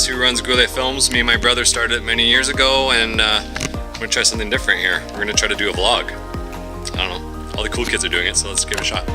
Chris, who runs Goulet Films. Me and my brother started it many years ago, and I'm gonna try something different here. We're gonna try to do a vlog. I don't know, all the cool kids are doing it, so let's give it a shot.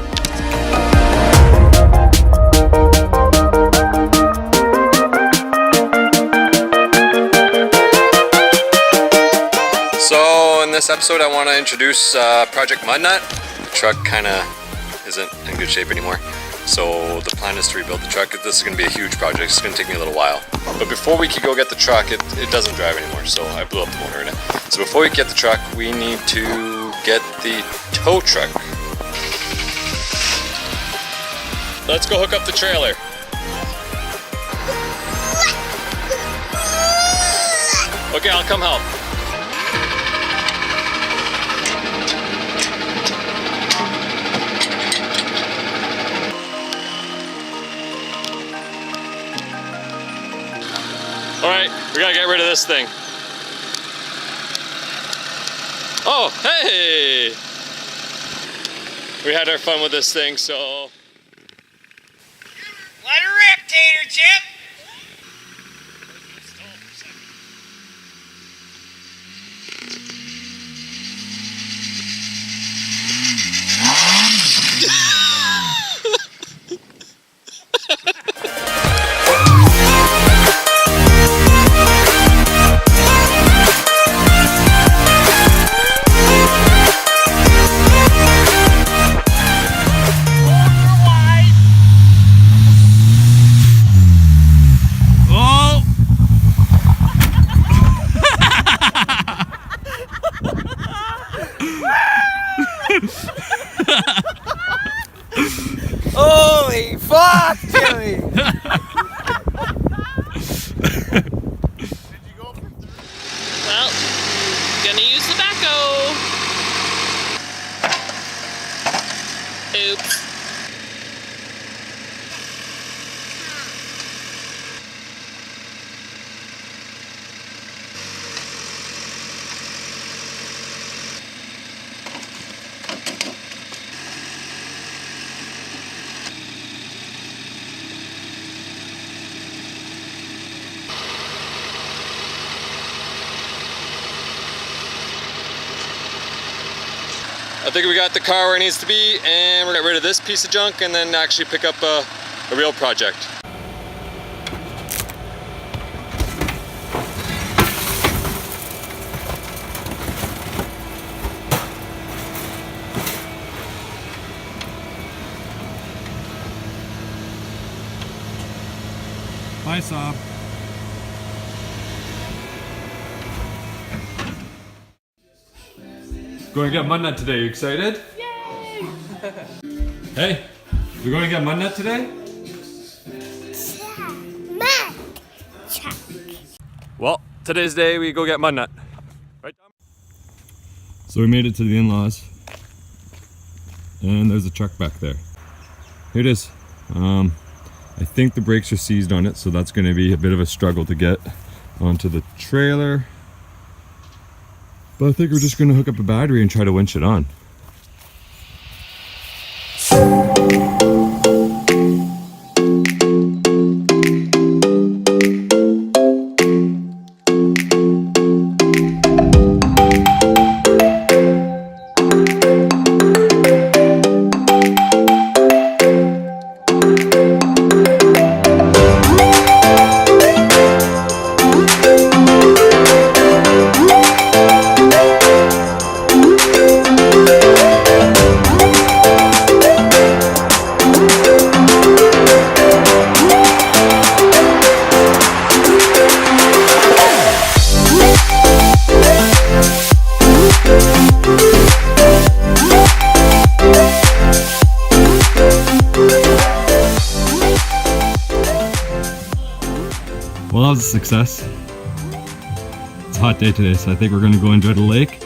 So in this episode, I want to introduce Project Mud Nut. The truck kind of isn't in good shape anymore. So the plan is to rebuild the truck. This is going to be a huge project. It's going to take me a little while. But before we could go get the truck, it doesn't drive anymore. So I blew up the motor in it. So before we get the truck, we need to get the tow truck. Let's go hook up the trailer. Okay, I'll come help. Alright, we gotta get rid of this thing. Oh, hey! We had our fun with this thing, so... Let her rip, Tater Chip! Holy fuck, Jimmy! Well, gonna use the backhoe. Oops. I think we got the car where it needs to be, and we're gonna get rid of this piece of junk and then actually pick up a real project. Bye, Sob. Going to get mud nut today. You excited? Yay! Hey, we're going to get mud nut today? Well, today's day we go get mud nut. Right, Tom? So we made it to the in-laws, and there's a truck back there. Here it is. I think the brakes are seized on it, so that's going to be a bit of a struggle to get onto the trailer. But I think we're just going to hook up a battery and try to winch it on. Well, that was a success. It's a hot day today, so I think we're going to go enjoy the lake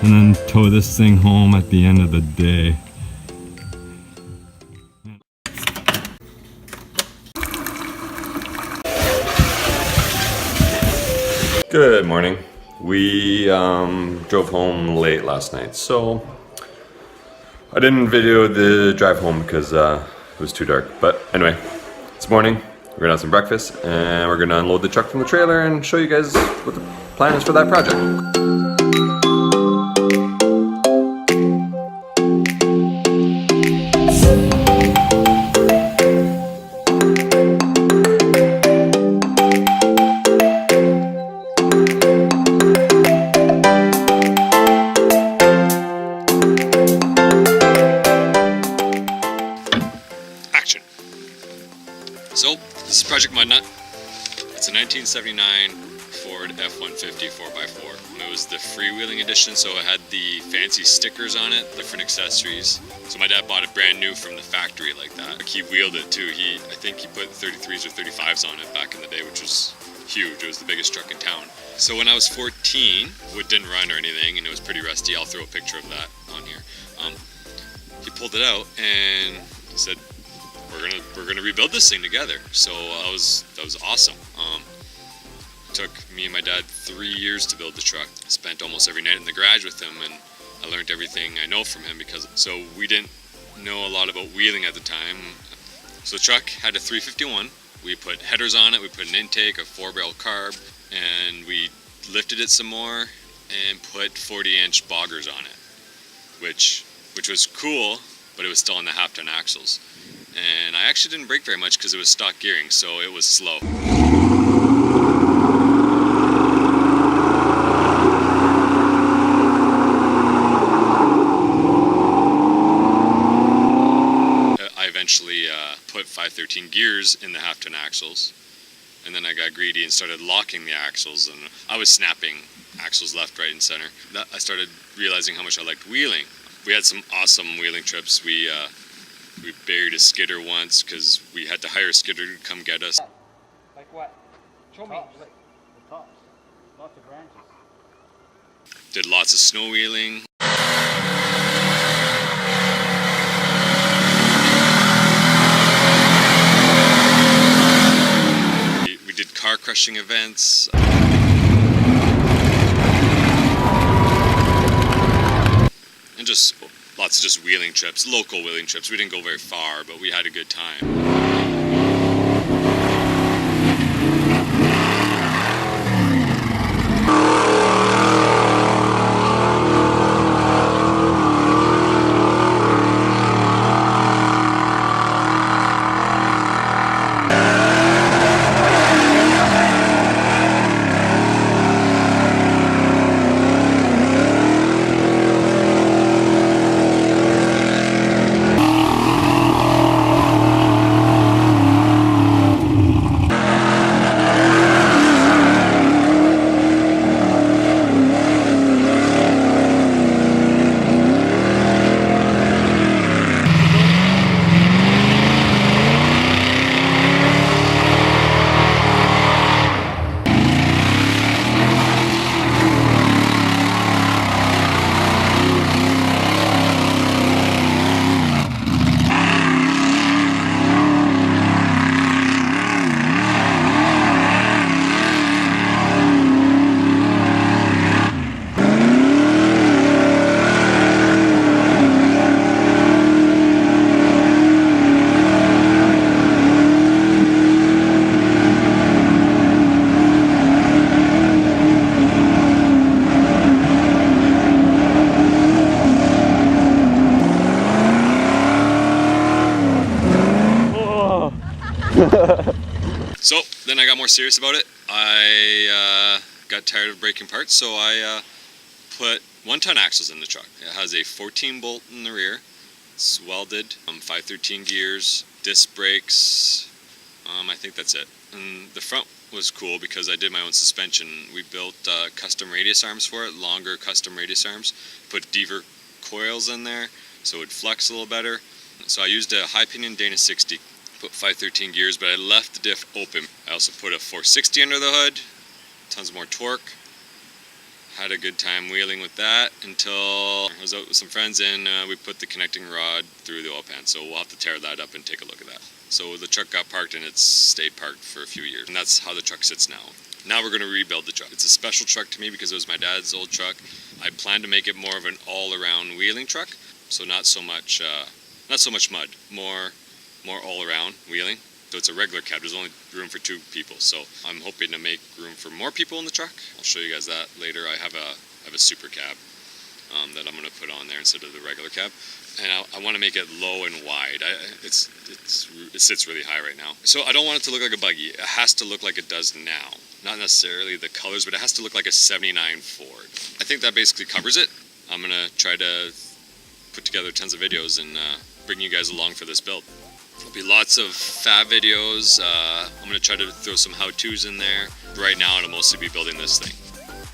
and then tow this thing home at the end of the day. Good morning. We drove home late last night, so I didn't video the drive home because it was too dark. But anyway, it's morning. We're gonna have some breakfast, and we're gonna unload the truck from the trailer and show you guys what the plan is for that project. Action. So, this is Project Mud Nut. It's a 1979 Ford F150 4x4. It was the freewheeling edition, so it had the fancy stickers on it, different accessories. So my dad bought it brand new from the factory like that. He wheeled it too. I think he put 33s or 35s on it back in the day, which was huge. It was the biggest truck in town. So when I was 14, it didn't run or anything, and it was pretty rusty. I'll throw a picture of that on here. He pulled it out and he said, we're gonna rebuild this thing together. So that was awesome. It took me and my dad 3 years to build the truck. I spent almost every night in the garage with him, and I learned everything I know from him so we didn't know a lot about wheeling at the time. So the truck had a 351. We put headers on it, we put an intake, a 4-barrel carb, and we lifted it some more and put 40-inch boggers on it, which was cool, but it was still on the half-ton axles. And I actually didn't brake very much because it was stock gearing, so it was slow. I eventually put 513 gears in the half-ton axles, and then I got greedy and started locking the axles, and I was snapping axles left, right, and center. I started realizing how much I liked wheeling. We had some awesome wheeling trips. We buried a skidder once because we had to hire a skidder to come get us. Like what? Show me. The tops. Lots of branches. Did lots of snow wheeling. We did car crushing events. And just lots of just wheeling trips, local wheeling trips. We didn't go very far, but we had a good time. So then I got more serious about it. I got tired of breaking parts, so I put 1-ton axles in the truck. It has a 14 bolt in the rear. It's welded, 513 gears, disc brakes. I think that's it. And the front was cool because I did my own suspension. We built custom radius arms for it, longer custom radius arms. Put Deaver coils in there so it would flex a little better. So I used a high pinion Dana 60. Put 513 gears, but I left the diff open. I also put a 460 under the hood, tons more torque. Had a good time wheeling with that until I was out with some friends and we put the connecting rod through the oil pan. So we'll have to tear that up and take a look at that. So the truck got parked and it's stayed parked for a few years. And that's how the truck sits now. Now we're going to rebuild the truck. It's a special truck to me because it was my dad's old truck. I plan to make it more of an all-around wheeling truck. So not so much mud, more all-around wheeling. So it's a regular cab. There's only room for 2 people. So I'm hoping to make room for more people in the truck. I'll show you guys that later. I have a super cab that I'm going to put on there instead of the regular cab. And I want to make it low and wide. It sits really high right now. So I don't want it to look like a buggy. It has to look like it does now. Not necessarily the colors, but it has to look like a 79 Ford. I think that basically covers it. I'm going to try to put together tons of videos and bring you guys along for this build. There'll be lots of fab videos. I'm going to try to throw some how-tos in there. Right now, it'll mostly be building this thing.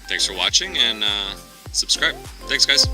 Thanks for watching, and subscribe. Thanks, guys.